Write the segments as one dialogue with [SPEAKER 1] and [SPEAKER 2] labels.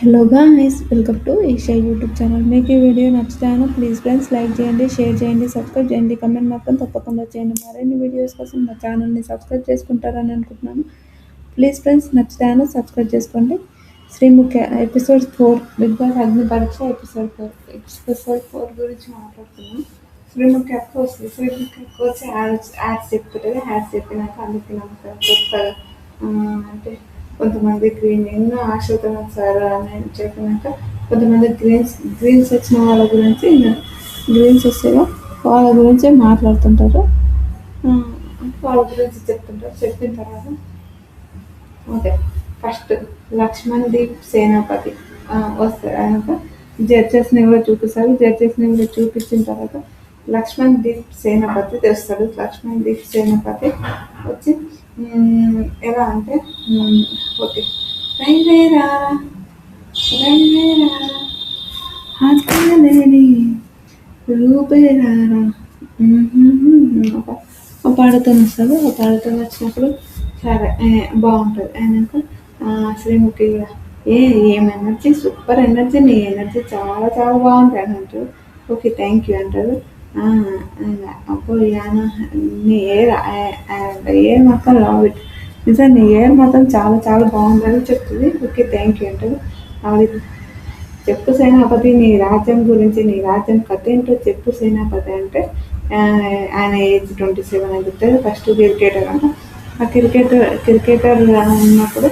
[SPEAKER 1] Hello guys, welcome to Isha YouTube channel. మీకు ఈ video నచ్చుతాను ప్లీజ్ ఫ్రెండ్స్ లైక్ చేయండి, షేర్ చేయండి, సబ్స్క్రైబ్ చేయండి, కమెంట్ మాత్రం తప్పకుండా చేయండి. మరిన్ని వీడియోస్ కోసం మా ఛానల్ని సబ్స్క్రైబ్ చేసుకుంటారని అనుకుంటున్నాను. ప్లీజ్ ఫ్రెండ్స్ నచ్చుతాను సబ్స్క్రైబ్ చేసుకోండి. శ్రీముఖి ఎపిసోడ్ 4 బిగ్ బాస్ అగ్ని పరీక్ష ఎపిసోడ్ 4 గురించి మాట్లాడుతున్నాం. శ్రీముఖి అక్క వస్తుంది. శ్రీముఖి అక్క వచ్చి యాడ్స్ చెప్తుంటుంది. యాడ్స్ చెప్పినాక అందుకు నమ్మకం కొత్తగా అంటే కొంతమంది గ్రీన్ ఎన్నో ఆశతో సార్ అని చెప్పినాక కొంతమంది గ్రీన్స్ వచ్చిన వాళ్ళ గురించి గ్రీన్స్ వచ్చేగా వాళ్ళ గురించి మాట్లాడుతుంటారు. ఆ, వాళ్ళ గురించి చెప్తుంటారు. చెప్పిన తర్వాత ఓకే, ఫస్ట్ లక్ష్మణ్ దీప్ సేనాపతి వస్తారు. ఆయనక జడ్జెస్ని కూడా చూపిస్తారు. జడ్జెస్ని కూడా చూపించిన తర్వాత లక్ష్మణ్ దీప్ సేనాపతి తెస్తాడు. లక్ష్మణ్ దీప్ సేనాపతి వచ్చి ఎలా అంటే ఓకే, రైవే రారా రైవే రారా హత్యలేని రూపే రారా పాడుతూ వస్తాడు. ఆ పాడుతూ వచ్చినప్పుడు సరే బాగుంటుంది. అయినాక శ్రీముఖి కూడా ఏం ఎనర్జీ, సూపర్ ఎనర్జీ, నీ ఎనర్జీ చాలా చాలా బాగుంటుంది అని అంటారు. ఓకే, థ్యాంక్ యూ అంటారు. అప్పుడు యాన నీ ఎయిర్ మొత్తం లవ్ ఇట్, నిజం నీ ఎయిర్ మొత్తం చాలా చాలా బాగుందని చెప్తుంది. ఓకే, థ్యాంక్ యూ అంటారు. అది చెప్పు సేనాపతి, నీ రాజ్యం గురించి, నీ రాజ్యం కథ ఏంటో చెప్పు సేనాపతి అంటే ఆయన ఏజ్ 27 అని చెప్తే ఫస్ట్ క్రికెటర్ అంట. ఆ క్రికెటర్ ఉన్నప్పుడు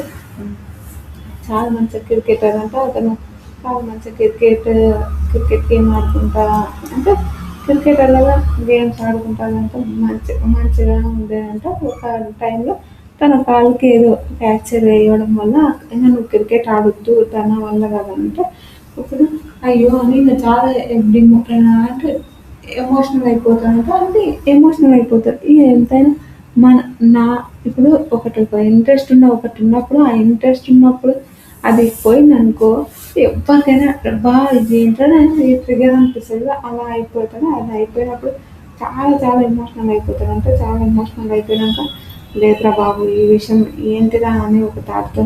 [SPEAKER 1] చాలా మంచి క్రికెటర్ అంట. అతను చాలా మంచి క్రికెట్ గేమ్ ఆడుకుంటా అంటే క్రికెటర్లుగా గేమ్స్ ఆడుకుంటాడంట. మంచిగా ఉండేదంట. ఒక టైంలో తన కాలుకి ఏదో ఫ్రాక్చర్ వేయడం వల్ల ఇంకా నువ్వు క్రికెట్ ఆడొద్దు తన వల్ల కదంటే ఇప్పుడు అయ్యో అని ఇంకా చాలా అంటే ఎమోషనల్ అయిపోతాడంట. అంటే ఎమోషనల్ అయిపోతారు. ఇక ఎంతైనా మన నా ఇప్పుడు ఒక ఇంట్రెస్ట్ ఉన్నప్పుడు ఆ ఇంట్రెస్ట్ ఉన్నప్పుడు అది పోయిందనుకో ఎవరికైనా ఇది ఏంటంటే ట్రిగర్ అనిపిస్తుంది. అలా అయిపోతాడు. అది అయిపోయినప్పుడు చాలా చాలా ఎమోషనల్ అయిపోతాడు. అంటే చాలా ఎమోషనల్ అయిపోయినాక లేదురా బాబు ఈ విషయం ఏంటిరా అని ఒక థాట్తో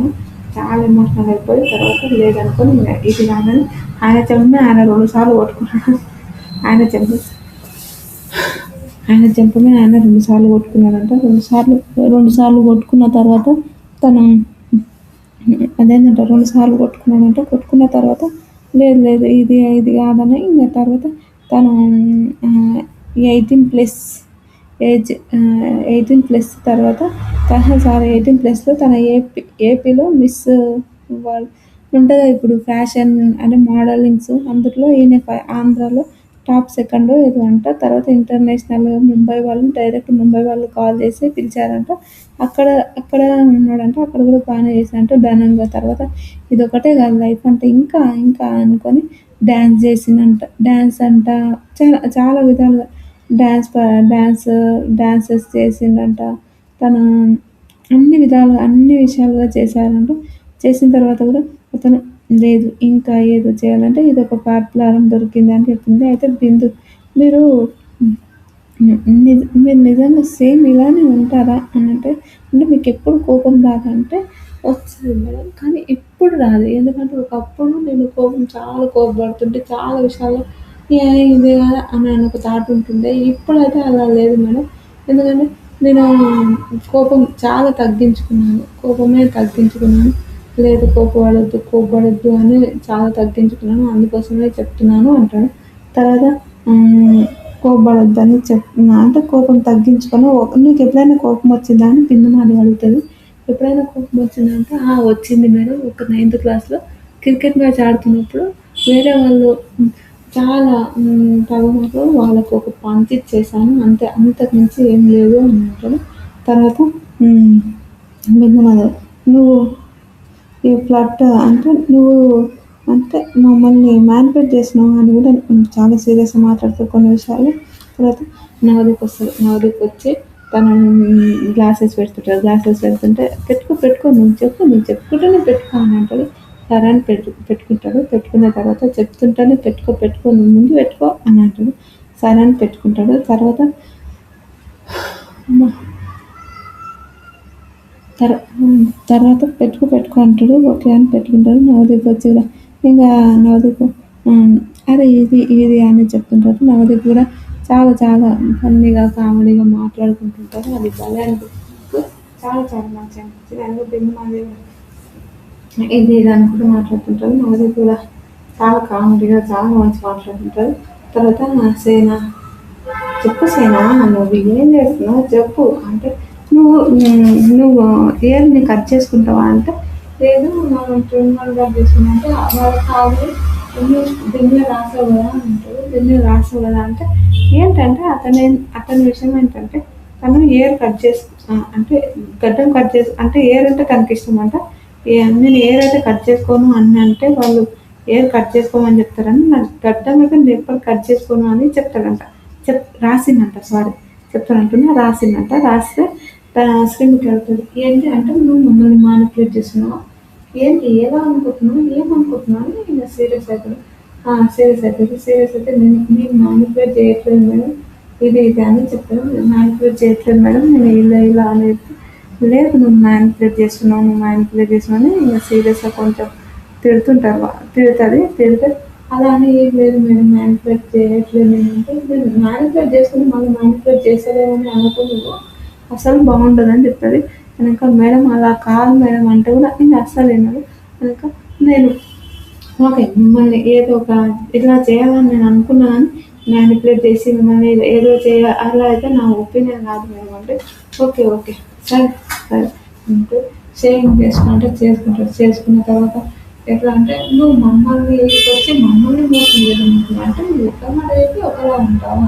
[SPEAKER 1] చాలా ఎమోషనల్ అయిపోయి తర్వాత లేదనుకొని ఇది కాదని ఆయన చెంపని ఆయన 2 సార్లు కొట్టుకున్నాడు. ఆయన చెంప మీద ఆయన 2 సార్లు కొట్టుకున్నాడంట. 2 సార్లు కొట్టుకున్న తర్వాత తను అదేంటంట 2 సార్లు కొట్టుకున్నాడంటే కొట్టుకున్న తర్వాత లేదు లేదు ఇది కాదని ఇంకా తర్వాత తను 18+ ఏజ్ 18+ తర్వాత 18+లో తన ఏపీలో మిస్ వరల్డ్ ఉంటుంది. ఇప్పుడు ఫ్యాషన్ అంటే మోడలింగ్స్ అందులో ఈయన ఆంధ్రాలో టాప్ సెకండ్ ఏదో అంట. తర్వాత ఇంటర్నేషనల్ ముంబై వాళ్ళు కాల్ చేసి పిలిచారంట. అక్కడ అక్కడ ఉన్నాడంట. అక్కడ కూడా బాగానే చేసినంట ఘనంగా. తర్వాత ఇదొకటే కాదు లైఫ్ అంటే ఇంకా ఇంకా అనుకొని డ్యాన్స్ చేసిందంట. డ్యాన్స్ అంట చాలా చాలా విధాలుగా డ్యాన్సెస్ చేసిందంట. తను అన్ని విషయాలుగా చేశారంట. చేసిన తర్వాత కూడా అతను లేదు ఇంకా ఏదో చేయాలంటే ఇది ఒక ప్లాట్ఫారం దొరికింది అని చెప్పింది. అయితే బిందు మీరు మీరు నిజంగా సేమ్ ఇలానే ఉంటారా అని అంటే మీకు ఎప్పుడు కోపం రాదంటే వస్తుంది మేడం, కానీ ఇప్పుడు రాదు. ఎందుకంటే ఒకప్పుడు నేను చాలా కోపపడుతుంటే చాలా విషయాల్లో ఇదే కదా అని ఒక థాట్ ఉంటుండే. ఇప్పుడైతే అలా లేదు మేడం. ఎందుకంటే నేను కోపం చాలా తగ్గించుకున్నాను. లేదు కోపపడొద్దు అని చాలా తగ్గించుకున్నాను. అందుకోసమే చెప్తున్నాను అంటాడు. తర్వాత కోపపడొద్దని చెప్తున్నా అంటే కోపం తగ్గించుకొని నీకు ఎప్పుడైనా కోపం వచ్చిందా అని బిందు మాది అడుగుతుంది. ఎప్పుడైనా కోపం వచ్చిందంటే వచ్చింది మేడం. ఒక 9th క్లాస్లో క్రికెట్ మ్యాచ్ ఆడుతున్నప్పుడు వేరే వాళ్ళు చాలా తగినప్పుడు వాళ్ళకు ఒక పంచ్ ఇచ్చేసాను అంతే, అంతకు మించి ఏం లేదు అని అంటాడు. తర్వాత బిందు మాది నువ్వు ఈ ఫ్లడ్ అంటే నువ్వు అంటే మమ్మల్ని మ్యానిపులేట్ చేసినావు అని కూడా చాలా సీరియస్గా మాట్లాడుతూ కొన్ని విషయాలు. తర్వాత నవదీప్ వచ్చి తను గ్లాసెస్ పెడుతుంటే పెట్టుకో నువ్వు చెప్పుకుంటేనే పెట్టుకో అని అంటాడు. సరే అని పెట్టుకుంటాడు. పెట్టుకున్న తర్వాత చెప్తుంటేనే పెట్టుకో నువ్వు ముందు పెట్టుకో అని అంటాడు. సరే అని పెట్టుకుంటాడు. తర్వాత తర్ తర్వాత పెట్టుకో అంటాడు. ఓకే అని పెట్టుకుంటాడు. నవదీప్ వచ్చి కూడా ఇంకా నవదీప్ అరే ఇది అని చెప్తుంటారు. నవదీప్ కూడా చాలా చాలా ఫన్నీగా కామెడీగా మాట్లాడుకుంటుంటారు. అది భలే అనిపిస్తుంది. చాలా చాలా మంచిగా అనిపించింది. అందులో బిందు ఇది అనుకుంటూ మాట్లాడుతుంటారు. నవదీప్ కూడా చాలా కామెడీగా చాలా మంచి మాట్లాడుతుంటారు. తర్వాత సేన చెప్పు సేనా నువ్వు ఏం చేస్తున్నావు చెప్పు అంటే నువ్వు ఏర్ని కట్ చేసుకుంటావా అంటే లేదు మనం ట్రిమ్మర్ కట్ చేసుకున్నా అంటే వాళ్ళ కావాలి దీన్ని రాసావు కదా అని అంటాడు. దీన్ని రాసావు కదా అంటే ఏంటంటే అతని విషయం ఏంటంటే తను ఏర్ కట్ చేసు అంటే గడ్డం కట్ చేసి అంటే ఏర్ అంటే తనకి ఇష్టం అంట. నేను ఏర్ అయితే కట్ చేసుకోను అని అంటే వాళ్ళు ఏర్ కట్ చేసుకోమని చెప్తారని నాకు గడ్డం అయితే నేను ఎప్పుడు కట్ చేసుకోను అని చెప్తాడంట. రాసిందంట సారీ చెప్తానంటున్నా రాసిందంట. రాస్తే శ్రీముఖి అడుగుతుంది ఏంటి అంటే నువ్వు మమ్మల్ని మానిపులేట్ చేస్తున్నావు ఏంటి ఎలా అనుకుంటున్నావు ఏమనుకుంటున్నావు అని ఇంకా సీరియస్ అవుతాడు. సీరియస్ అయితే నేను మానిపులేట్ చేయట్లేదు మేడం ఇది అని చెప్తాను. మానిపులేట్ చేయట్లేదు మేడం నేను ఇలా అనేది లేదు నువ్వు మ్యానిపులేట్ చేస్తున్నావు అని ఇంకా సీరియస్గా కొంచెం తిడుతుంది. అలా అని ఏం లేదు మేడం మ్యానిపులేట్ చేయట్లేదు నేనంటే నేను మ్యానిపులేట్ చేసుకుని మళ్ళీ మ్యానిపులేట్ చేసేదేమని అనుకో నువ్వు అసలు బాగుండదని చెప్తుంది. కనుక మేడం అలా కాదు మేడం అంటే కూడా నేను అస్సలు వినదు. కనుక నేను ఓకే మిమ్మల్ని ఏదో ఒక ఇలా చేయాలని నేను అనుకున్నాను మ్యానిపులేట్ చేసి మిమ్మల్ని ఏదో అలా అయితే నా ఒపీనియన్ కాదు మేడం అంటే ఓకే సరే అంటే షేవింగ్ చేసుకున్న తర్వాత ఎట్లా అంటే నువ్వు మమ్మల్ని వచ్చి మమ్మల్ని మోసం చేయడం అంటే నువ్వు ఒకలా ఉంటావా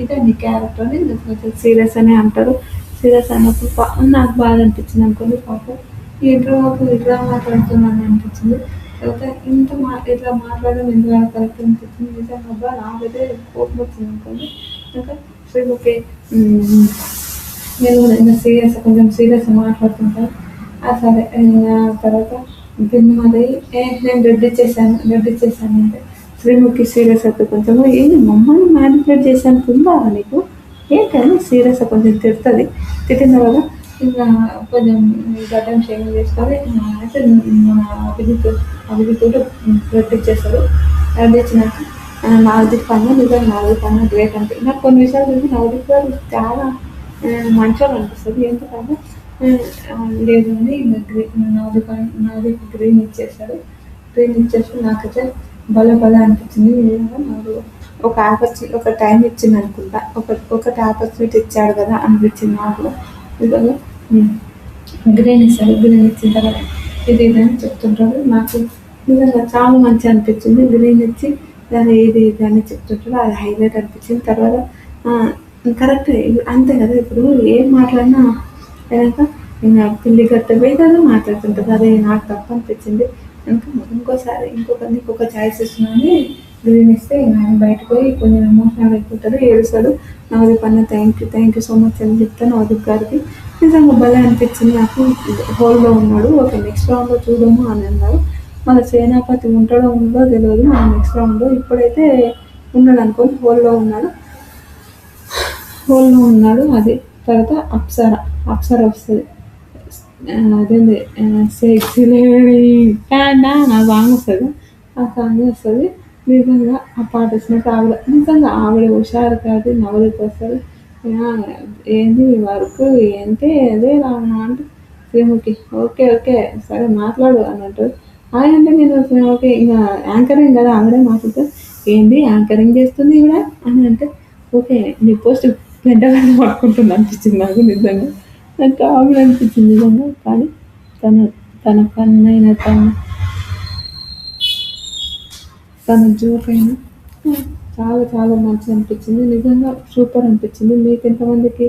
[SPEAKER 1] ఇదే నీ క్యారెక్టర్ అని సీరియస్ అనే అంటారు. సీరియస్ అన్నప్పుడు నాకు బాధ అనిపించింది అనుకోండి పాపం ఇట్లా మాట్లాడుతున్నాను అనిపించింది. తర్వాత ఇట్లా మాట్లాడడం ఎందుకు కరెక్ట్ అనిపించింది. నిజంగా అబ్బా నాకైతే కోపం వచ్చింది అనుకోండి. ఇంకా శ్రీముఖి నేను కూడా కొంచెం సీరియస్గా మాట్లాడుతుంటాను. సరే తర్వాత భిన్నమది నేను రెడ్డిచ్చేసాను అంటే శ్రీముఖి సీరియస్ అయితే కొంచెం ఏంటి మమ్మల్ని మ్యానిపులేట్ చేశాను ఉందా నీకు ఏంటని సీరియస్ కొంచెం తిట్టిన తర్వాత ఇంకా కొంచెం గడ్డం షేవింగ్ చేసుకొని అయితే మన అభిజిత్ రెడ్డిచ్చేశారు. రెడ్డిచ్చినాక నవదీప్ అన్న గ్రేట్ అంటే నాకు కొన్ని విషయాలు చూసి నవదీప్ గారు చాలా మంచిగా అనిపిస్తుంది. ఎందుకంటే లేదు అని నవదీప్ గ్రీన్ ఇచ్చేసాడు. గ్రీన్ ఇచ్చేసి నాకైతే భలే అనిపించింది. నాకు ఒక టైం ఇచ్చింది అనుకుంటా ఒకటి ఆపర్చునిటీ ఇచ్చాడు కదా అనిపించింది నాకు. నిజంగా గ్రీన్ ఇచ్చిన తర్వాత ఇది అని చెప్తుంటాడు. నాకు నిజంగా చాలా మంచిగా అనిపించింది. గ్రీన్ ఇచ్చి ఇది అని చెప్తుంటాడు. అది హైలైట్ అనిపించింది. తర్వాత కరెక్ట్ అంతే కదా ఇప్పుడు ఏం మాట్లాడినా కనుక ఇంకా పిల్లి గట్ట వేదాలు మాట్లాడుతుంటుంది. అది నాకు తప్పు అనిపించింది. ఇంకోసారి ఇంకొక ఛాయిస్ ఇస్తున్నాను గ్రీన్ ఇస్తే ఇంకా ఆయన బయటకు పోయి కొంచెం ఎమోషనల్ అయిపోతాడు, ఏడుస్తాడు. నవదీప్ అన్న థ్యాంక్ యూ సో మచ్ అని చెప్తాను నవదీప్ గారికి. నిజంగా భలే అనిపించింది నాకు. హోల్లో ఉన్నాడు ఓకే నెక్స్ట్ రౌండ్లో చూడము అని అన్నారు. మన సేనాపతి ఉంటాడో ఉండదో తెలియదు. మన నెక్స్ట్ రౌండ్లో ఇప్పుడైతే ఉన్నాడు అనుకోని హోల్లో ఉన్నాడు. అది తర్వాత అప్సర వస్తుంది. అదేంది సెక్సీ లేడీ నా సాంగ్ వస్తుంది. ఆ సాంగ్ వస్తుంది. నిజంగా ఆ పాట వచ్చినట్టు ఆవిడ హుషారు కాదు నవదీప్ వస్తుంది. ఏంది వర్క్ ఏంటి అదే రావణ అంటే శ్రీముఖి ఓకే సరే మాట్లాడు అని అంటారు. అంటే నేను ఓకే ఇంకా యాంకరింగ్ కదా ఆవిడే మాట్లాడుతారు. ఏంది యాంకరింగ్ చేస్తుంది ఈవిడ అని అంటే ఓకే నీ పోస్ట్ గంట పట్టుకుంటుంది అనిపించింది నాకు. నిజంగా నాకు కామెడీ అనిపించింది నిజంగా. కానీ తన పన్నైనా తన జోక్ అయినా చాలా చాలా మంచిగా అనిపించింది. నిజంగా సూపర్ అనిపించింది. మీకు ఎంతమందికి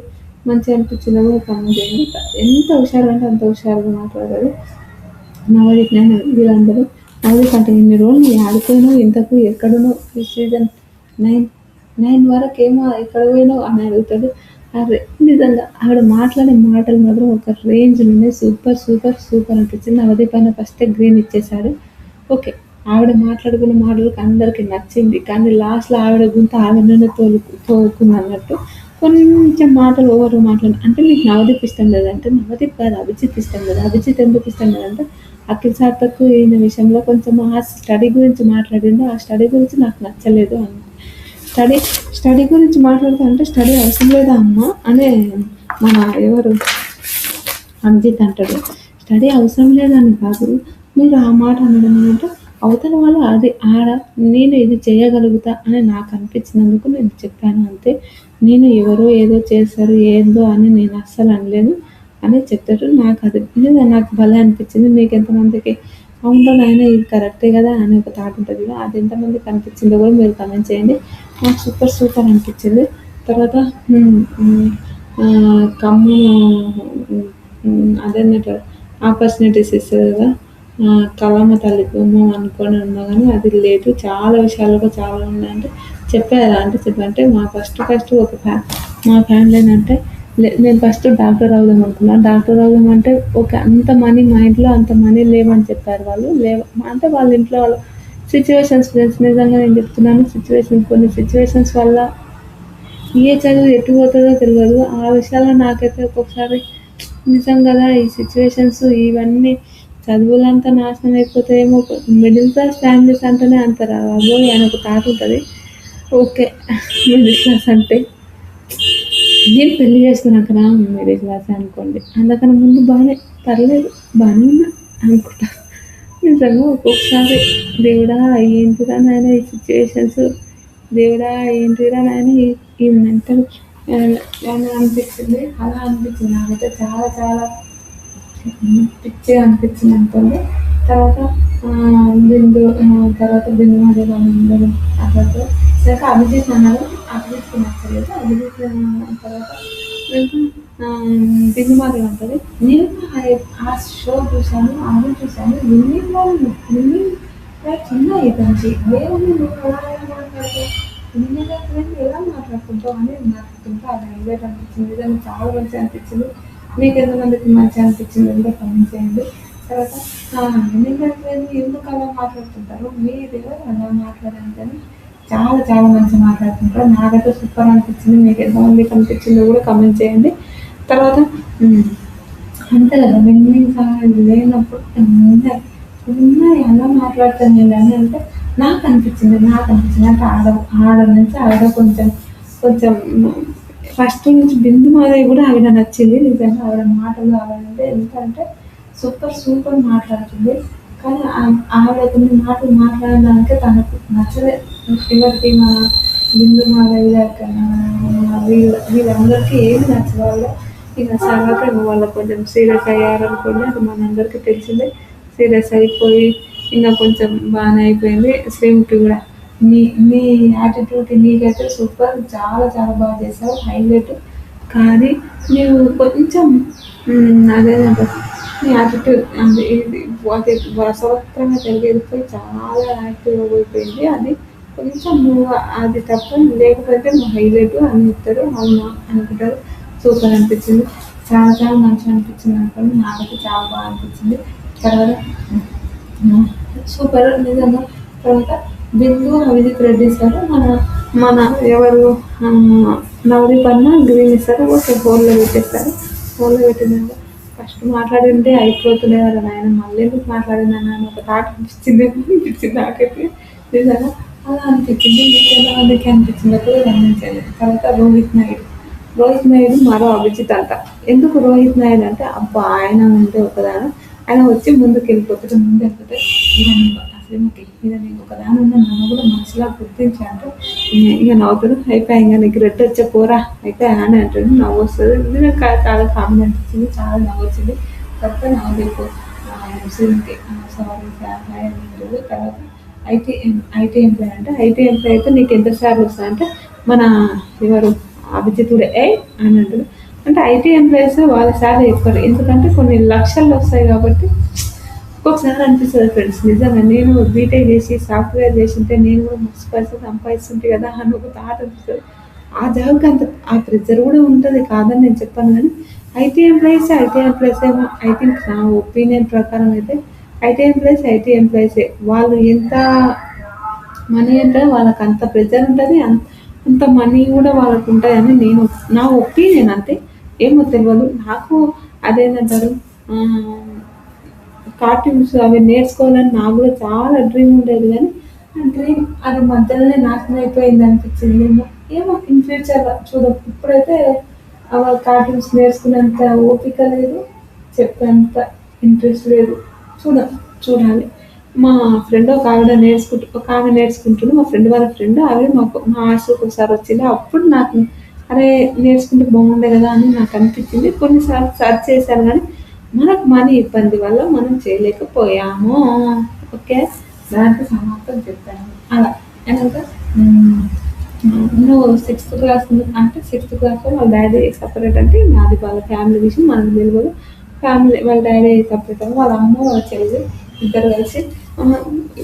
[SPEAKER 1] మంచిగా అనిపించిందో కూడా కామెంట్ చేయండి. ఎంత హుషారు అంటే అంత హుషారుగా మాట్లాడారు నవదీప్. వీళ్ళందరూ నవదీప్ అంటే ఇన్ని రోజులు నీ ఆడిపోయినావు ఇంతకు ఎక్కడునో ఈ సీజన్ 9 వరకు ఏమో ఎక్కడ పోయినావు అని అడుగుతాడు. నిజంగా ఆవిడ మాట్లాడే మాటలు మాత్రం ఒక రేంజ్ ఉన్నాయి. సూపర్ అనిపించింది. నవదీప్ అయినా ఫస్ట్ గ్రీన్ ఇచ్చేసాడు. ఓకే ఆవిడ మాట్లాడుకున్న మాటలకు అందరికీ నచ్చింది. కానీ లాస్ట్లో ఆవిడ గుంత ఆవిడనే తోలుకుంది అన్నట్టు కొంచెం మాటలు ఓవర్ మాట్లాడి అంటే మీకు నవదీప్ ఇష్టం లేదంటే నవదీప్ కాదు అభిజిత్ ఇష్టం లేదు. అభిజిత్ ఎందుకు ఇష్టం లేదంటే అఖిల్ సార్థక్ ఈయన విషయంలో కొంచెం ఆ స్టడీ గురించి మాట్లాడిండు. ఆ స్టడీ గురించి నాకు నచ్చలేదు అని. స్టడీ స్టడీ గురించి మాట్లాడుతా అంటే స్టడీ అవసరం లేదా అమ్మ అనే మన ఎవరు అభిజిత్ అంటాడు. స్టడీ అవసరం లేదని కాదు. మీరు ఆ మాట అనడం అంటే అవతల వాళ్ళు అది ఆడ నేను ఇది చేయగలుగుతా అని నాకు అనిపించినందుకు నేను చెప్పాను అంతే. నేను ఎవరో ఏదో చేశారు ఏందో అని నేను అస్సలు అనలేదు అని చెప్తాడు. నాకు అది నిజంగా నాకు భలే అనిపించింది. మీకు ఎంతమందికి అవును నాయన ఇది కరెక్టే కదా అని ఒక థాట్ ఉంటుంది కదా, అది ఎంతమందికి అనిపించిందో కూడా మీరు కమెంట్ చేయండి. నాకు సూపర్ సూపర్ అనిపించింది. తర్వాత ఖమ్మం అదేంటంటే ఆపర్చునిటీస్ ఇస్తుంది కదా, కళమ్మ తల్లి గుమ్మం అనుకొని ఉన్నా కానీ అది లేదు. చాలా విషయాలుగా చాలా ఉన్నాయంటే చెప్పారా అంటే చెప్పంటే మా ఫస్ట్ ఫస్ట్ ఒక మా ఫ్యామిలీ అంటే నేను ఫస్ట్ డాక్టర్ అవుదాం అనుకున్నాను. డాక్టర్ అవుదాం అంటే ఒక అంత మనీ మా ఇంట్లో అంత మనీ లేవని చెప్పారు వాళ్ళు. లేవు అంటే వాళ్ళ ఇంట్లో వాళ్ళ సిచ్యువేషన్స్ ఫ్రెండ్స్ నిజంగా నేను చెప్తున్నాను. కొన్ని సిచ్యువేషన్స్ వల్ల ఏ చదువు ఎటు పోతుందో తెలియదు. ఆ విషయాల్లో నాకైతే ఒక్కొక్కసారి నిజం కదా ఈ సిచ్యువేషన్స్ ఇవన్నీ చదువులంతా నాశనం అయిపోతాయేమో. మిడిల్ క్లాస్ ఫ్యామిలీస్ అంటేనే అంటారు అబ్బోయ్ అని ఒక థాట్ ఉంటుంది. ఓకే మిడిల్ క్లాస్ అంటే నేను పెళ్లి చేసుకున్నాక మిడిల్ క్లాస్ అనుకోండి. అందుకని ముందు బాగానే పర్లేదు బాగానే ఉన్నా అనుకుంటా. నిజంగా ఒక్కొక్కసారి దేవుడా ఏంటిరా నాయన ఈ సిచ్యువేషన్స్, దేవుడా ఏంటిరా నాయన ఈ మెంటల్ అని అనిపించింది. అలా అనిపించింది నాకైతే చాలా చాలా పిచ్చిగా అనిపించింది అనుకోండి. తర్వాత బిందు తర్వాత బిందు మధ్యలో అందరూ అట్లా తర్వాత అభిజిత్ అన్నారు. అభిజిత్కి నచ్చలేదు. అభిజిత్ తర్వాత ఇంకా బిందు మధ్యలో ఉంటుంది. నేను ఆ షో చూశాను, ఆమె చూశాను. విన్నింగ్ వాళ్ళు విన్నింగ్ రైట్స్ ఉన్నాయి దానికి దేవుని నువ్వు ఎలా మాట్లాడతావు, విన్నింగ్ రైట్స్ ఎలా మాట్లాడుకుంటావు అని మాట్లాడుతుంటే అది హైలైట్ అనిపించింది. నిజంగా చాలా మంచిగా అనిపించింది. మీకు ఎంతమందికి మంచిగా అనిపించింది కూడా కమెంట్ చేయండి. తర్వాత విన్నింగ్ రైట్స్ ఎందుకు అలా మాట్లాడుతుంటారు, మీరు ఎవరు అలా మాట్లాడాలని చాలా చాలా మంచిగా మాట్లాడుతుంటారు. నాకైతే సూపర్ అనిపించింది. మీకు ఎంతమందికి అనిపించిందో కూడా కమెంట్ చేయండి. తర్వాత అంతే కదా విన్నింగ్స్ అనేది లేనప్పుడు ఉన్నాయి అలా మాట్లాడతాను నేను అని అంటే నాకు అనిపించింది అంటే ఆడ నుంచి ఆవిడ కొంచెం కొంచెం ఫస్ట్ నుంచి బిందు మాధవి కూడా ఆవిడ నచ్చింది. నిజంగా ఆవిడ మాటలు ఆవిడంటే ఎందుకంటే సూపర్ సూపర్ మాట్లాడుతుంది. కానీ ఆవిడ కొన్ని మాటలు మాట్లాడడానికి తనకు నచ్చలే. ఎవరికి మన బిందు మాధవి వీళ్ళందరికీ ఏమి నచ్చవాళ్ళు. ఇక తర్వాత వాళ్ళు కొంచెం సీరియస్ అయ్యారనుకోండి, అది మనందరికీ తెలిసిందే. సీరియస్ అయిపోయి ఇంకా కొంచెం బాగానే అయిపోయింది. శ్రీముఖి కూడా నీ నీ యాటిట్యూడ్ నీకైతే సూపర్, చాలా చాలా బాగా చేసావు, హైలైట్. కానీ నువ్వు కొంచెం అదేనంట నీ యాటిట్యూడ్ అంటే ఇది రసవత్రంగా తెలియకపోయి చాలా యాక్టివ్గా అయిపోయింది. అది కొంచెం నువ్వు అది తప్ప లేకపోతే నువ్వు హైలైట్ అని చెప్తారు. అవునా అనుకుంటారు. సూపర్ అనిపించింది. చాలా చాలా మంచిగా అనిపించింది అనుకోండి. నాకైతే చాలా బాగా అనిపించింది. తర్వాత సూపర్ నిజంగా. తర్వాత బిందు అభిజిత్ రెడ్డి ఇస్తారు. మన మన ఎవరు నవదీప్ అన్న గ్రీన్ ఇస్తారు. ఓకే హోల్లో పెట్టేస్తారు. హోల్లో పెట్టినాక ఫస్ట్ మాట్లాడింటే అయిపోతుండే కదా నాయన, మళ్ళీ ఎందుకు మాట్లాడినాను అని ఒక థాట్ అనిపించింది నాకైతే. నిజంగా అలా అనిపించింది. మీకు ఎంతమందికి అనిపించిందో కూడా గమనించండి. తర్వాత రోహిత్ నాయుడు మరో అభిజిత్ అంట. ఎందుకు రోహిత్ నాయుడు అంటే అబ్బా ఆయన ఉంటే ఒకదాని ఆయన వచ్చి ముందుకు వెళ్ళిపోతే ఇక నేను ఒకదాని ఉన్న నన్ను కూడా మనసులా గుర్తించాడు. ఇక నవ్వుతాడు. అయిపోయి ఇంకా నీకు రెడ్ వచ్చే పోరా అయిపోయి అని అంటాడు. నవ్వు వస్తుంది. ఇది నాకు చాలా కామెడీ అనిపించింది. చాలా నవ్వు వచ్చింది. తర్వాత నవ్వుకు ముస్లింకి సారీ తర్వాత ఐటీ ఎంప్లాయ్ అంటే ఐటీ ఎంప్లాయ్ అయితే నీకు ఎంత సార్లు వస్తాయంటే మన ఎవరు అభిజితుడే అని అంటాడు. అంటే ఐటీ ఎంప్లాయీస్ వాళ్ళ శాలరీ ఎక్కువ, ఎందుకంటే కొన్ని లక్షల్లో వస్తాయి కాబట్టి ఒక్కొక్కసారి అనిపిస్తుంది ఫ్రెండ్స్. నిజంగా నేను బీటెక్ చేసి సాఫ్ట్వేర్ చేసింటే నేను కూడా మస్తు పైసలు సంపాదిస్తుంటే కదా అని ఒక థాట్ అనిపిస్తుంది. ఆ జాబ్కి అంత ఆ ప్రెజర్ కూడా ఉంటుంది కాదని నేను చెప్పాను. కానీ ఐటీ ఎంప్లాయీస్ ఏమో ఐ థింక్ నా ఒపీనియన్ ప్రకారం అయితే ఐటీ ఎంప్లాయీసే వాళ్ళు ఎంత మనీ అంటే వాళ్ళకి అంత ప్రెజర్ ఉంటుంది. అంత మనీ కూడా వాళ్ళకు ఉంటాయని నేను నా ఒపీనియన్ అంతే. ఏమో తెలవదు నాకు. అదేంటంటారు, కార్టూన్స్ అవి నేర్చుకోవాలని నాకు కూడా చాలా డ్రీమ్ ఉండేది కానీ ఆ డ్రీమ్ అది మధ్యలోనే నాశనం అయిపోయింది అనిపించింది. ఏమో ఏమో ఇన్ ఫ్యూచర్ చూద్దాం. ఇప్పుడైతే కార్టూన్స్ నేర్చుకునేంత ఓపిక లేదు, చెప్పేంత ఇంట్రెస్ట్ లేదు. చూడాలి. మా ఫ్రెండ్ ఒక ఆమె నేర్చుకుంటుంది. మా ఫ్రెండ్ వాళ్ళ ఫ్రెండ్ ఆవిడ మా హాస్టల్కి ఒకసారి వచ్చింది. అప్పుడు నాకు అరే నేర్చుకుంటే బాగుండే కదా అని నాకు అనిపించింది. కొన్నిసార్లు సర్చ్ చేశాను కానీ మనకు మనీ ఇబ్బంది వల్ల మనం చేయలేకపోయాము. ఓకే, దానికి సమాప్తం చెప్పాను అలా. కనుక నువ్వు సిక్స్త్ క్లాస్లో వాళ్ళ డాడీ సపరేట్ అంటే నాది వాళ్ళ ఫ్యామిలీ విషయం మనకు తెలియదు. ఫ్యామిలీ వాళ్ళ డాడీ సపరేట్ అని వాళ్ళ అమ్మ వాళ్ళ చెల్లి ఇద్దరు కలిసి,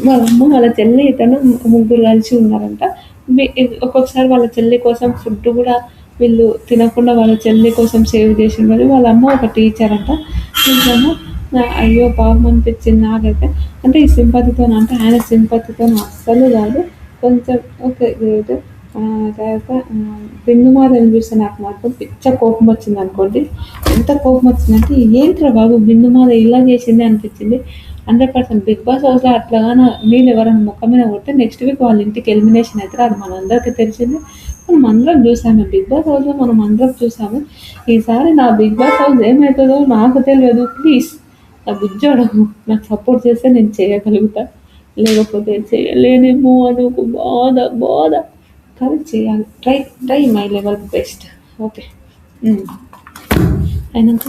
[SPEAKER 1] వాళ్ళ అమ్మ వాళ్ళ చెల్లి ఇతను ముగ్గురు కలిసి ఉన్నారంట. ఒక్కొక్కసారి వాళ్ళ చెల్లి కోసం ఫుడ్ కూడా వీళ్ళు తినకుండా వాళ్ళ చెల్లి కోసం సేవ్ చేసిండ్రు. వాళ్ళ అమ్మ ఒక టీచర్ అంట. నిజంగా అయ్యో పాపం అనిపించింది నాకైతే. అంటే ఈ సింపతితో అంటే ఆయన సింపతితో అస్సలు కాదు, కొంచెం ఓకే గ్రేట్. తర్వాత బిందుమాధవ్ చూస్తే నాకు మాత్రం పిచ్చ కోపం వచ్చింది అనుకోండి. ఎంత కోపం వచ్చిందంటే ఏంట్రా బాబు బిందుమాధవ్ ఇలా చేసింది అనిపించింది. 100% బిగ్ బాస్ హౌస్లో అట్లాగానో నీళ్ళు ఎవరైనా ముఖం మీద కొడితే నెక్స్ట్ వీక్ వాళ్ళ ఇంటికి ఎలిమినేషన్ అవుతారు. అది మనందరికీ తెలిసింది. మనం అందరం చూసాము బిగ్ బాస్ హౌస్లో, మనం అందరం చూసాము. ఈసారి నా బిగ్ బాస్ హౌస్ ఏమవుతుందో నాకు తెలియదు. ప్లీజ్ నా బుజ్జోడు నాకు సపోర్ట్ చేస్తే నేను చేయగలుగుతా, లేకపోతే చేయలేనేమో అని ఒక బాధ బాధ. కానీ చేయాలి, try my level best. Okay. అయినాక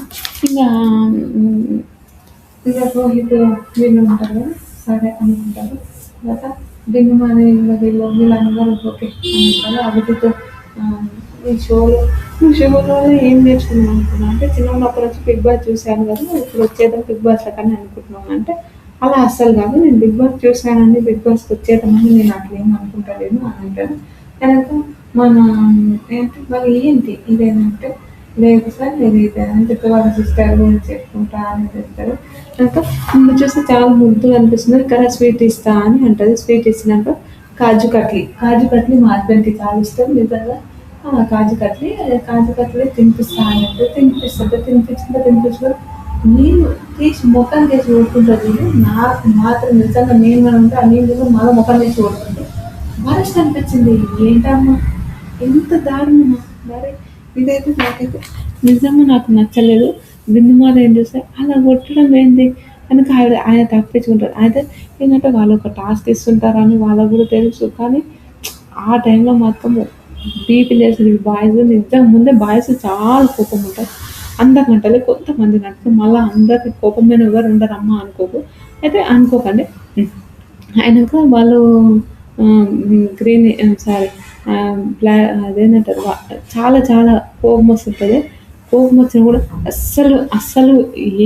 [SPEAKER 1] ఇంకా ఇక రోహిత్ వీళ్ళు ఉంటారు కదా, సరే అనుకుంటారు. తర్వాత బిందుమాని వీళ్ళందరూ ఓకే అనుకుంటారు. అభిజిత్ ఈ షోలో ఏం నేర్చుకున్నాను అనుకున్నాను అంటే చిన్నప్పుడు వచ్చి బిగ్ బాస్ చూశాను కదా, ఇప్పుడు వచ్చేద్దాం బిగ్ బాస్ కానీ అనుకుంటున్నాను అంటే అలా అస్సలు కాదు. నేను బిగ్ బాస్ చూశానండి, బిగ్ బాస్కి వచ్చేద్దామని నేను అట్లా ఏం అనుకుంటలేను అని అంటాను. కనుక మన ఏంటి వాళ్ళు ఏంటి ఇదేనంటే లేదు సార్ నేను ఇది అని చెప్పి వాళ్ళ సిస్టర్ గురించి చెప్పుకుంటా అని చెప్తారు. కనుక ముందు చూస్తే చాలా ముద్దుగా అనిపిస్తుంది. ఇక్కడ స్వీట్ ఇస్తా అని అంటుంది. స్వీట్ ఇచ్చినాక కాజు కట్లీ మా హస్బెండ్కి చాలా ఇష్టం నిజంగా. కాజు కట్లీ తినిపిస్తా అని అంటే తినిపించుకుంటా నేను తీసి ముఖం తీసి కొడుకుంటుంది. నాకు మాత్రం నిజంగా నేను మనం ఉంటే ఆ నీళ్ళు మళ్ళీ ముఖం తీసి కొడుకుంటే వరస్ట్ అనిపించింది. ఏంటమ్మా ఎంత దారుణమా మరి. ఇదైతే నాకైతే నిజంగా నాకు నచ్చలేదు. బిందుమాల ఏం చేస్తే అలా కొట్టడం ఏంటి కనుక ఆయన తప్పించుకుంటారు. అయితే ఏంటంటే వాళ్ళు ఒక టాస్క్ ఇస్తుంటారని వాళ్ళకు కూడా తెలుసు. కానీ ఆ టైంలో మాత్రం బీపీ లేస్తుంది బాయ్స్. నిజంగా ముందే బాయ్స్ చాలా కోపం ఉంటారు. అందరికంటే కొంతమంది నడుపు మళ్ళీ అందరికి కోపం మీద ఎవరు ఉండరమ్మా అనుకోకు. అయితే అనుకోకండి. అయినాక వాళ్ళు గ్రీన్ సారీ అదేంటంటారు చాలా చాలా కోపం వస్తుంటుంది. కోపం వచ్చినా కూడా అస్సలు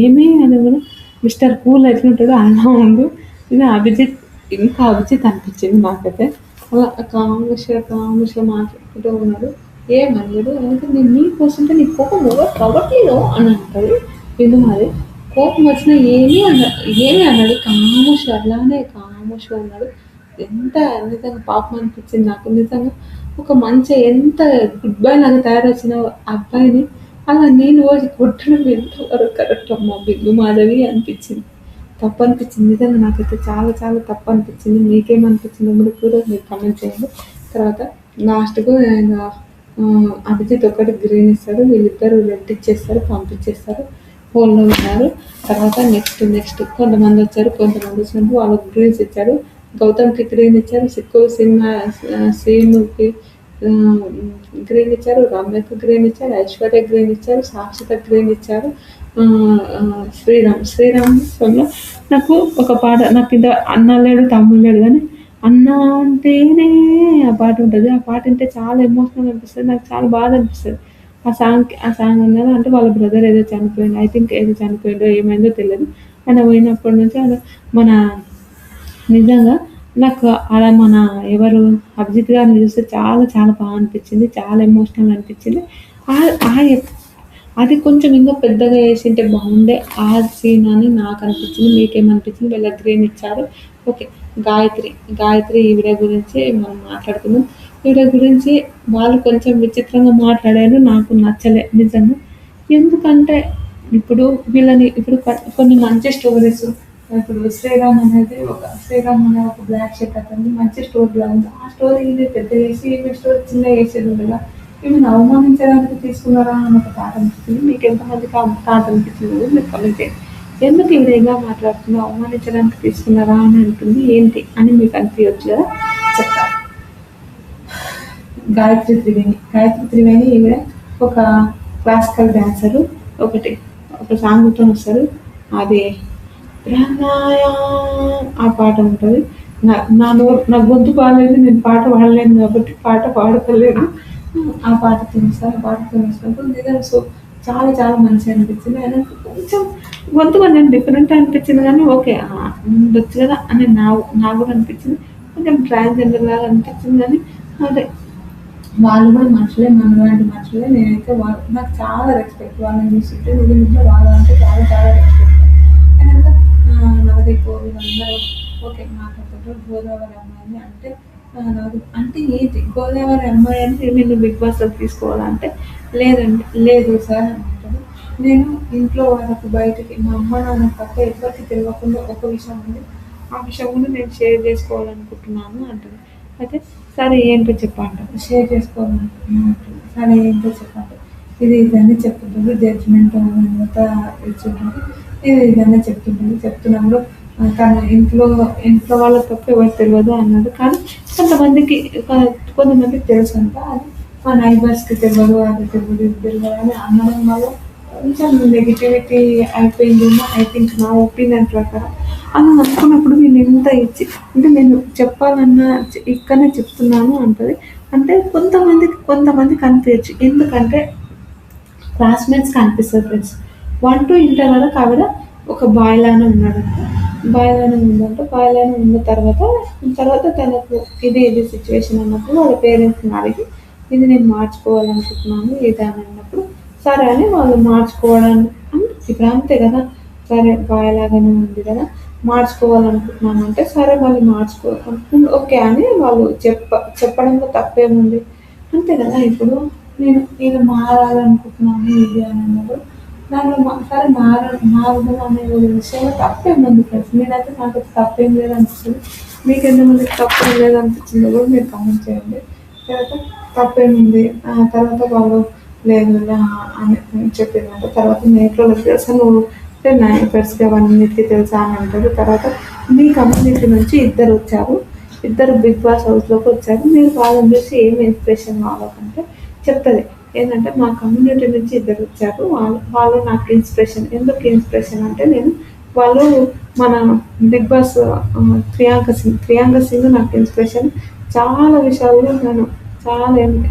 [SPEAKER 1] ఏమీ అని కూడా మిస్టర్ కూల్ ఎట్లుంటాడో అలా ఉండు. ఇంకా అభిజిత్ అనిపించింది నాకైతే. అలా కాంగ్రెస్గా మాట్లాడుకుంటూ ఉన్నాడు. ఏమన్నాడు ఎందుకంటే నేను నీకు వస్తుంటే నీ కోపం ఎవరు రావట్లేదు అని అంటాడు. మరి కోపం వచ్చినా ఏమీ అన్నాడు. అట్లానే కామోష్గా ఉన్నాడు. ఎంత నిజంగా పాపం అనిపించింది నాకు. నిజంగా ఒక మంచి ఎంత గుడ్ బాయ్ లాగా తయారొచ్చిన అబ్బాయిని అలా నేను రోజు కొట్టడం ఎంతవరకు కరెక్ట్ అమ్మా బిగ్గు మాధవి అనిపించింది. తప్పు అనిపించింది నిజంగా. నాకైతే చాలా చాలా తప్పు అనిపించింది. మీకేమనిపించిందో కూడా మీరు కామెంట్ చేయండి. తర్వాత లాస్ట్కు ఆయన అభిజిత్ ఒకటి గ్రీన్ ఇస్తాడు, వీళ్ళిద్దరు రెడ్ ఇచ్చేస్తారు, పంపించేస్తారు. హోల్లో ఉన్నారు. తర్వాత నెక్స్ట్ కొంతమంది వచ్చినప్పుడు వాళ్ళకి గ్రీన్స్ ఇచ్చారు. గౌతమ్కి గ్రీన్ ఇచ్చారు, సీనుకి గ్రీన్ ఇచ్చారు, రమ్యకు గ్రీన్ ఇచ్చారు, ఐశ్వర్య గ్రీన్ ఇచ్చారు, సాక్షిత గ్రీన్ ఇచ్చారు. శ్రీరామ్లో నాకు ఒక పాట, నాకు ఇంత అన్న లేడు తమ్ముడు లేడు కానీ అన్న అంటేనే ఆ పాట ఉంటుంది. ఆ పాట వింటే చాలా ఎమోషనల్ అనిపిస్తుంది. నాకు చాలా బాధ అనిపిస్తుంది. ఆ సాంగ్ అన్నారు అంటే వాళ్ళ బ్రదర్ ఏదో చనిపోయింది, ఐ థింక్ ఏదో చనిపోయిందో ఏమైందో తెలియదు. ఆయన పోయినప్పటి నుంచి మన నిజంగా నాకు అలా మన ఎవరు అభిజిత్ గారిని చూస్తే చాలా చాలా బాగా అనిపించింది. చాలా ఎమోషనల్ అనిపించింది. అది కొంచెం ఇంకా పెద్దగా వేసింటే బాగుండే ఆ సీన్ అని నాకు అనిపించింది. మీకేమనిపించింది? వీళ్ళ గ్రీన్ ఇచ్చారు. ఓకే, గాయత్రి ఈవిడ గురించి మనం మాట్లాడుకుందాం. ఈవిడ గురించి వాళ్ళు కొంచెం విచిత్రంగా మాట్లాడారు. నాకు నచ్చలే నిజంగా. ఎందుకంటే ఇప్పుడు వీళ్ళని ఇప్పుడు కొన్ని మంచి స్టోరీస్ ఇప్పుడు 'శ్రీరామ్' అనేది ఒక 'శ్రీరామ్' అనే ఒక బ్లాక్ షర్ట్ అతనిది మంచి స్టోరీలా ఉంది. ఆ స్టోరీని పెద్దగా చేసి ఈమె స్టోరీ చిన్నగా చేసేది కదా! ఈమెను అవమానించడానికి తీసుకున్నారా అని ఒక థాట్ అనిపిచ్చింది. మీకెంతమందికి ఆ థాట్ అనిపిచ్చిందో మీరు కామెంట్ చేయండి. ఎందుకు ఈవిడ ఇలా మాట్లాడుతుందో అవమానించడానికి తీసుకున్నారా అని అంటుంది. ఏంటి అని మీకు అనిపియొచ్చు కదా! చెప్తాను. గాయత్రి త్రివేణి ఈవిడ ఒక క్లాసికల్ డాన్సరు. ఒకటి ఒక సాంగ్‌తో వస్తారు. అది ప్రణయం ఆ పాట ఉంటది. నా గొంతు బాలేదు. నేను పాట పాడలేను కాబట్టి పాట పాడతలేను. ఆ పాటతోని వస్తారు. ఆ పాటతోని వచ్చినప్పుడు నిజంగా చాలా చాలా మంచిగా అనిపించింది. ఆయన కొంచెం గొంతు కొంచెం డిఫరెంట్ అనిపించింది కానీ ఓకే. ఉండొచ్చు కదా అని నాకు కూడా అనిపించింది. కొంచెం ట్రాన్స్‌జెండర్ లాగా అనిపించింది కానీ అదే వాళ్ళు కూడా మనుషులే మనలాంటి మనుషులే. నేనైతే నాకు చాలా రెస్పెక్ట్ వాళ్ళని చూస్తుంటే నిజంగా వాళ్ళంటే చాలా చాలా రెస్పెక్ట్. అయినాక నవదీప్ వీళ్ళందరూ ఓకే మాట్లాడుతుంటారు. గోదావరి అమ్మాయిని అంటే నవదీప్ అంటే ఏంటి గోదావరి అమ్మాయి అంటే నేను బిగ్ బాస్‌లోకి తీసుకోవాలంటే లేదండి లేదు సార్ అని అంటాడు. నేను ఇంట్లో వాళ్ళకు బయటకి మా అమ్మ నాన్న తప్ప ఎవరికీ తెలియకుండా ఒక విషయం ఉంది. ఆ విషయం కూడా నేను షేర్ చేసుకోవాలనుకుంటున్నాను అంటది. అయితే సరే ఏంటో చెప్పండి షేర్ చేసుకోవాలనుకుంటున్నాను అంటుంది. సరే ఏంటో చెప్పండి ఇది ఇదన్నీ చెప్తుంటుంది. జడ్జిమెంట్ అంతా ఇచ్చుంటుంది. ఇది ఇదన్నీ చెప్తున్నప్పుడు తన ఇంట్లో వాళ్ళకి తప్ప ఎవరికి తెలియదు అన్నాడు. కానీ కొంతమందికి కొంతమందికి తెలుసు అంట. అది మా నైబర్స్కి తెలియదు అది తెలియదు ఇది తెలియదు అని అనడం వల్ల కొంచెం నెగిటివిటీ అయిపోయిందేమో ఐ థింక్ నా ఒపీనియన్ ప్రకారం. అలా అనుకున్నప్పుడు నేను ఎంత ఇచ్చి అంటే నేను చెప్పాలన్నా ఇక్కడనే చెప్తున్నాను అంటది. అంటే కొంతమందికి అనిపించచ్చు. ఎందుకంటే క్లాస్‌మేట్స్‌కి అనిపిస్తది ఫ్రెండ్స్. 1-2 ఇంటర్ వరకు ఆవిడ ఒక బాయ్ లానే ఉన్నాడంట. బాయ్ లానే ఉందంట. బాయ్ లానే ఉన్న తర్వాత తనకు ఇది సిట్యుయేషన్ అన్నప్పుడు వాళ్ళ పేరెంట్స్‌ని అడిగి ఇది నేను మార్చుకోవాలనుకుంటున్నాను ఇది అని అన్నప్పుడు సరే అని వాళ్ళు మార్చుకోవడానికి ఇప్పుడు అంతే కదా! సరే బాయ్ లాగానే ఉంది కదా! మార్చుకోవాలనుకుంటున్నాను అంటే సరే మళ్ళీ ఓకే అని వాళ్ళు చెప్పడంలో తప్పేముంది? అంతే కదా! ఇప్పుడు నేను మారాలనుకుంటున్నాను ఇది అని అన్నప్పుడు దాంట్లో సరే మారడం అనే విషయంలో తప్పేముంది ఫ్రెండ్స్. నాకైతే తప్పేం లేదనిపిస్తుంది. మీకెంతమందికి తప్పేం లేదనిపించిందో కూడా మీరు కామెంట్ చేయండి. తర్వాత తప్పేముంది తర్వాత వాళ్ళు లేదు అని చెప్పిందంట. తర్వాత మీ ఇంట్లో వాళ్ళకి తెలుసా నువ్వు అంటే నైబర్స్‌కి అవన్నిటికి తెలుసా అని అంటారు. తర్వాత మీ కమ్యూనిటీ నుంచి ఇద్దరు వచ్చారు. ఇద్దరు బిగ్ బాస్ హౌస్‌లోకి వచ్చారు. మీరు వాళ్ళని చూసి ఏం ఇన్స్పిరేషన్ కావాలంటే చెప్తది. ఏంటంటే మా కమ్యూనిటీ నుంచి ఇద్దరు వచ్చారు. వాళ్ళు నాకు ఇన్స్పిరేషన్. ఎందుకు ఇన్స్పిరేషన్ అంటే వాళ్ళు మన బిగ్ బాస్ ప్రియాంక సింగ్ నాకు ఇన్స్పిరేషన్. చాలా విషయాల్లో నేను చాలా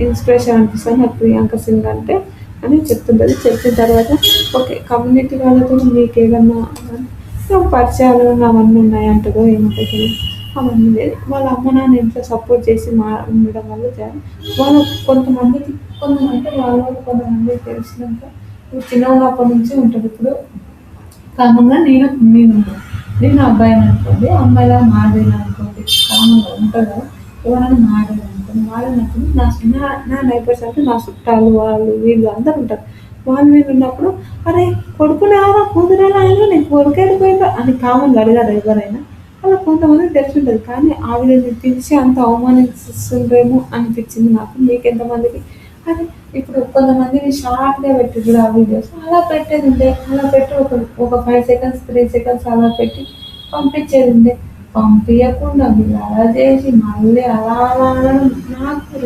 [SPEAKER 1] ఇన్స్పిరేషన్ అనిపిస్తుంది నాకు ప్రియాంక సింగ్ అంటే అని చెప్తుంటది. చెప్పిన తర్వాత ఓకే కమ్యూనిటీ వాళ్ళతో మీకేదన్నా పరిచయాలు అవన్నీ ఉన్నాయంటదో ఏమంటదో తెలియదు. అవన్నీ లేదు. వాళ్ళ అమ్మ నాన్న ఇంట్లో సపోర్ట్ చేసి ఉండడం వల్ల వాళ్ళు కొంతమందికి కొంతమందికి తెలిసినాక ఇప్పుడు చిన్నగా ఉన్నప్పటి నుంచి ఉంటుంది. ఇప్పుడు కామన్‌గా నేను అబ్బాయిని అనుకోండి. అమ్మాయిలా మారాను అనుకోండి. కామన్‌గా ఉంటది కదా! ఎవరైనా మారినప్పుడు నా నైబర్స్ అంటే నా చుట్టాలు వాళ్ళు వీళ్ళు అందరూ ఉంటారు. వీళ్ళు ఉన్నప్పుడు అరే కొడుకునేరా కూతురేలా అయినా నీ కొడుకు ఎడిపోయిందా అని కామన్‌గా అడగరా ఎవరైనా? అలా కొంతమందికి తెలిసుంటది. కానీ ఆవిడని పిలిచి అంత అవమానిస్తుండ్రేమో అనిపించింది నాకు. మీకెంతమందికి? అదే ఇప్పుడు కొంతమందిని షార్ట్‌గా పెట్టిర్రు ఆ వీడియోస్. అలా పెట్టేదుండే. అలా పెట్టి ఒక 5 సెకండ్స్, 3 సెకండ్స్ అలా పెట్టి పంపించేదుండే. పంపియకుండా వీళ్ళు అలా చేసి మళ్ళీ అలా అనడం నాకు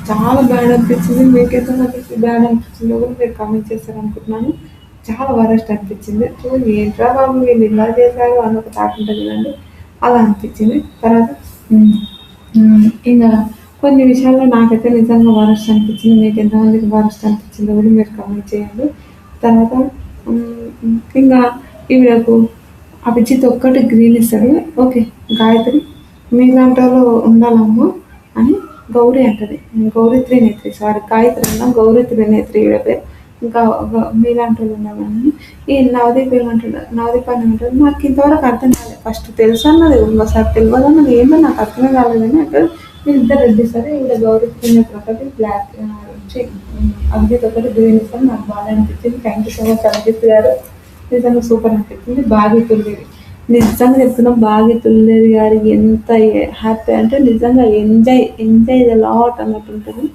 [SPEAKER 1] చాలా బ్యాడ్ అనిపించింది. మీకెంతమందికి బ్యాడ్ అనిపించిందో కూడా మీరు కామెంట్ చేస్తారనుకుంటున్నాను. చాలా వరస్ట్ అనిపించింది. ఏంట్రా బాబు వీళ్ళు ఇలా చేశారు అని ఒక థాట్ ఉంటది కదండీ! అలా అనిపించింది. తర్వాత హ్మ్. ఇంగా కొన్ని విషయాల్లో నాకైతే నిజంగా వరస్ట్ అనిపించింది. మీకెంతమందికి వరస్ట్ అనిపించిందో కూడా మీరు కామెంట్ చేయండి. తర్వాత ఇంగా ఈవిడకు అభిజిత్ ఒక్కటి గ్రీన్ ఇస్తాడు. ఓకే గాయత్రి మీలాంటోళ్ళు ఉండాలమ్మా అని గౌరి అంటది. గౌరి త్రినేత్రి సారీ గాయత్రి అన్నా గౌరి త్రినేత్రి ఈవిడ పేరు. ఇంకా మీలాంటోళ్ళు ఉండాలని ఈ నవదీప్ ఏమంటాడు నవదీప్ అని అంటాడు. నాకు ఇంతవరకు అర్థం కాలేదు. ఫస్ట్ తెలుసు అన్నది ఇంకోసారి తెలియదు అన్నది ఏంటో నాకు అర్థమే కాలేదని అంటే వీళ్ళిద్దరు రెడ్ ఇస్తారు. ఈవిడ గౌరీ ప్రణీత్ ఒకటి బ్లాక్ అభిజిత్ ఒకటి గ్రీన్ ఇస్తారు. నాకు బాగా అనిపించింది. Thank you so much Abhijit గారు. నిజంగా సూపర్ అనిపించింది. బాగా నిజంగా చెప్తున్నాం, భాగ్యతుల్లేది గారు ఎంత హ్యాపీ అంటే నిజంగా ఎంజాయ్ ద లాట్ అన్నట్టు ఉంటుంది.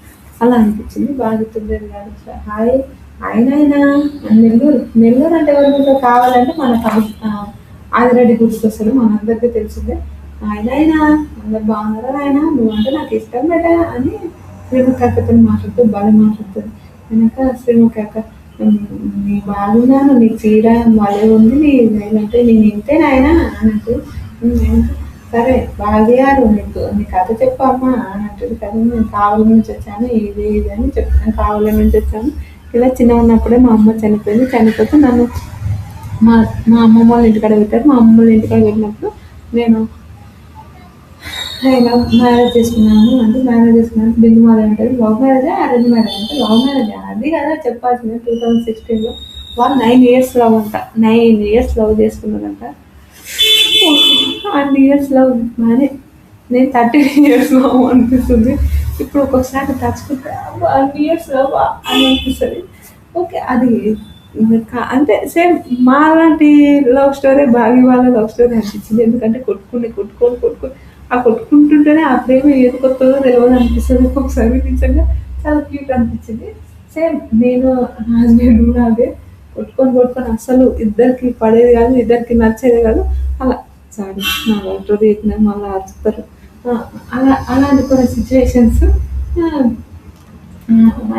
[SPEAKER 1] అలా అనిపించింది. భాగ్యతుల్లేది గారు హాయ్. ఆయన నెల్లూరు అంటే ఎవరు కావాలంటే మనకు ఆదిరెడ్డి గుర్తుకొస్తాడు. మనందరికీ తెలిసిందే. ఆయన అందరు బాగున్నారా, ఆయన నువ్వంటే నాకు ఇష్టం బేట అని శ్రీముఖి అక్కతో మాట్లాడుతూ బాగా మాట్లాడుతుంది. వెనక శ్రీముఖి అక్క నీ బాగున్నాను, నీ చీర భలే ఉంది, నేనంటే నేను ఇంతేనా ఆయన అన్నట్టు. నేను సరే బాగారు నీ కథ చెప్పు అమ్మా అని అంటుంది. కదా నేను కావలి నుంచి వచ్చాను, ఇది అని చెప్తాను. కావలి నుంచి వచ్చాను. ఇలా చిన్న ఉన్నప్పుడే మా అమ్మ చనిపోయింది. చనిపోతే నన్ను మా మా అమ్మమ్మ వాళ్ళ ఇంటికాడ పెట్టారు. మా అమ్మమ్మ వాళ్ళ ఇంటికాడ పెట్టినప్పుడు నేను మ్యారేజ్ చేసుకున్నాను. అంటే మ్యారేజ్ చేసుకున్నాను బిందు మ్యారేజ్ ఉంటుంది. లవ్ మ్యారేజా అరేంజ్ మ్యారేజ్ అంటే లవ్ మ్యారేజా అది కదా చెప్పాల్సింది. 2016లో వాళ్ళు 9 years లవ్ అంట. 9 years లవ్ చేసుకున్నారంట. అన్ని ఇయర్స్ లవ్ కానీ నేను 13 years లవ్ అనిపిస్తుంది. ఇప్పుడు ఒక్కొక్కసారి తలుచుకుంటే అన్ని ఇయర్స్ లవ్ అని అనిపిస్తుంది. ఓకే అది అంటే సేమ్ మాలాంటి లవ్ స్టోరీ భాగి వాళ్ళ లవ్ స్టోరీ అనిపించింది. ఎందుకంటే కొట్టుకొని ఆ కొట్టుకుంటుంటేనే ఆ ప్రేమ ఏది కొత్తదో తెలియదు అనిపిస్తుంది. ఒక్కొక్కసారి నిజంగా చాలా క్యూట్ అనిపించింది. సేమ్ నేను నా హస్బెండ్ కూడా అదే కొట్టుకొని అసలు ఇద్దరికి పడేది కాదు, ఇద్దరికి నచ్చేది కాదు. అలా సారీ నా లవ్ స్టోరీ చెప్పిన మళ్ళీ అరుస్తారు. అలాంటి కొన్ని సిచ్యువేషన్స్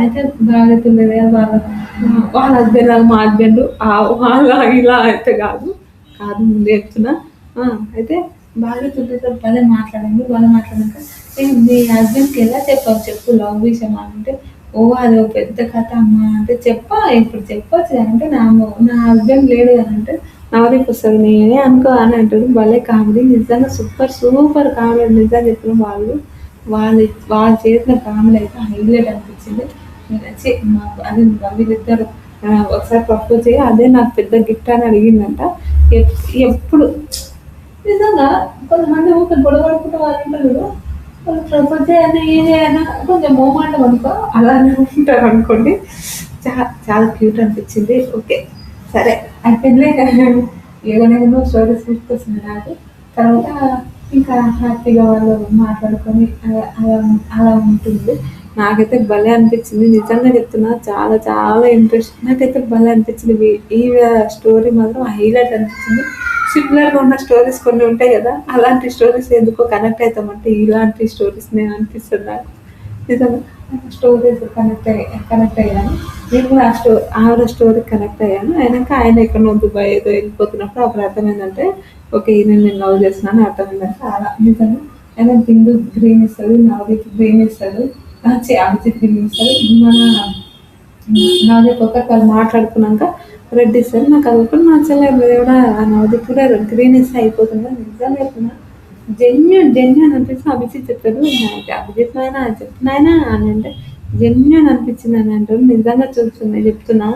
[SPEAKER 1] అయితే బాగా తెలియదు కదా. వాళ్ళ హస్బెండ్ లాగా మా హస్బెండ్ వాళ్ళ ఇలా అయితే కాదు ముందు చెప్తున్నా. అయితే బాగా తుల్లితో బాగా మాట్లాడాక మీ హస్బెండ్కి ఎలా చెప్పు లవ్ విషయం అంటే అది ఒక పెద్ద కథ అమ్మ అంటే ఇప్పుడు చెప్పొచ్చు అంటే నా హస్బెండ్ లేడు అని అంటే నవరికి వస్తుంది నేనే అనుకో అని అంటాడు. భలే కామెడీ నిజంగా సూపర్ కామెడీ. నిజంగా చెప్పిన వాళ్ళు చేసిన కామెడీ అయితే హైలైట్ అనిపించింది. అది వీళ్ళిద్దరు ఒకసారి ప్రపోజ్ చేయి అదే నాకు పెద్ద గిఫ్ట్ అని అడిగిందంట. ఎప్పుడు నిజంగా కొంతమంది ఊరికే గొడవడుకుంటూ వాళ్ళు ఉంటారు కదా. వాళ్ళు ప్రపోజ్ చేయనా ఏం చేయనా కొంచెం మోమాటం అనుకో అలానే ఉంటారు అనుకోండి. చాలా క్యూట్ అనిపించింది. ఓకే సరే అయిపోయిందిలే. ఏదైనా స్టోరీస్ గుర్తుకొస్తుంది నాకు. తర్వాత ఇంకా హ్యాపీగా వాళ్ళు మాట్లాడుకొని అలా ఉంటుంది. నాకైతే భలే అనిపించింది. నిజంగా చెప్తున్నా చాలా చాలా ఇంట్రెస్ట్. నాకైతే భలే అనిపించింది. ఈ స్టోరీ మాత్రం హైలైట్ అనిపించింది. సిమిలర్గా ఉన్న స్టోరీస్ కొన్ని ఉంటాయి కదా, అలాంటి స్టోరీస్ ఎందుకో కనెక్ట్ అవుతామంటే ఇలాంటి స్టోరీస్ నేను అనిపిస్తుంది నాకు. నిజంగా స్టోరీస్ కనెక్ట్ అయ్యాను. నేను కూడా ఆవిడ స్టోరీ కనెక్ట్ అయ్యాను. అయినాక ఆయన ఎక్కడో దుబాయ్ ఏదో వెళ్ళిపోతున్నప్పుడు అప్పుడు అర్థమైందంటే ఓకే నేను లవ్ చేస్తున్నాను అర్థమైందంటే అలా నిజంగా ఆయన బిందు గ్రీన్ ఇస్తాడు, నవదీప్ గ్రీన్ ఇస్తాడు, అభిజిత్ గ్రీన్ ఇస్తాడు. మన నవదీప్ ఒకటి వాళ్ళు మాట్లాడుకున్నాక రెడ్ ఇస్తారు. నాకు అది ఒకటి నచ్చలేదు. కూడా నవదీప్ కూడా గ్రీన్ ఇస్తే అయిపోతుంది. నిజంగా చెప్తున్నా జెన్యున్ అనిపించింది. అభిజిత్ చెప్తాడు అభిజిత్ నాయన చెప్తున్నాయన అని అంటే జెన్యున్ అనిపించింది అని అంటారు. నిజంగా చూస్తుంది చెప్తున్నా.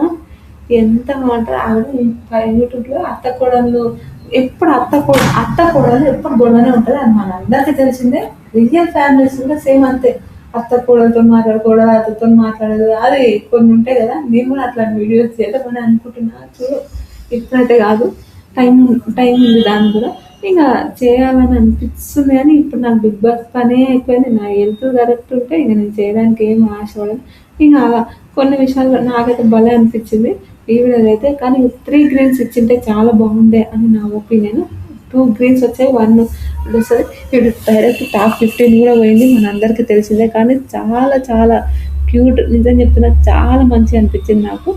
[SPEAKER 1] ఎంత మాట ఆవిడ యూట్యూబ్లో ఎప్పుడు అత్త కోడలు ఎప్పుడు గొడవనే ఉంటుంది అని మన అందరికీ తెలిసిందే. రియల్ ఫ్యామిలీస్ కూడా సేమ్ అంతే. అత్త కోడలతో మాట్లాడకూడదు, అత్తతో మాట్లాడదు, అది కొన్ని ఉంటాయి కదా. నేను కూడా అట్లాంటి వీడియోస్ చేద్దామని అనుకుంటున్నా. ఇప్పుడైతే కాదు, టైం టైం ఉంది దాన్ని కూడా ఇంకా చేయాలని అనిపిస్తుంది. కానీ ఇప్పుడు నాకు బిగ్ బాస్ పనే అయిపోయింది. నా హెల్త్ కరెక్ట్ ఉంటే ఇంక నేను చేయడానికి ఏం ఆశపడను. ఇంకా అలా కొన్ని విషయాల్లో నాకైతే భలే అనిపించింది ఈ వీడియోలో అయితే. కానీ 3 greens ఇచ్చింటే చాలా బాగుండే అని నా ఒపీనియన్. 2 greens వచ్చాయి, 1 వస్తుంది. ఇప్పుడు డైరెక్ట్ టాప్ 15 కూడా పోయింది, మనందరికీ తెలిసిందే. కానీ చాలా చాలా క్యూట్. నిజం చెప్తున్నా చాలా మంచిగా అనిపించింది నాకు.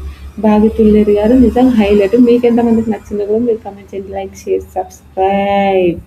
[SPEAKER 1] భాగ్యతుల్లేరు గారు నిజంగా హైలైట్. మీకు ఎంతమందికి నచ్చిందో కూడా మీరు కామెంట్ చేయండి. Like, share, subscribe.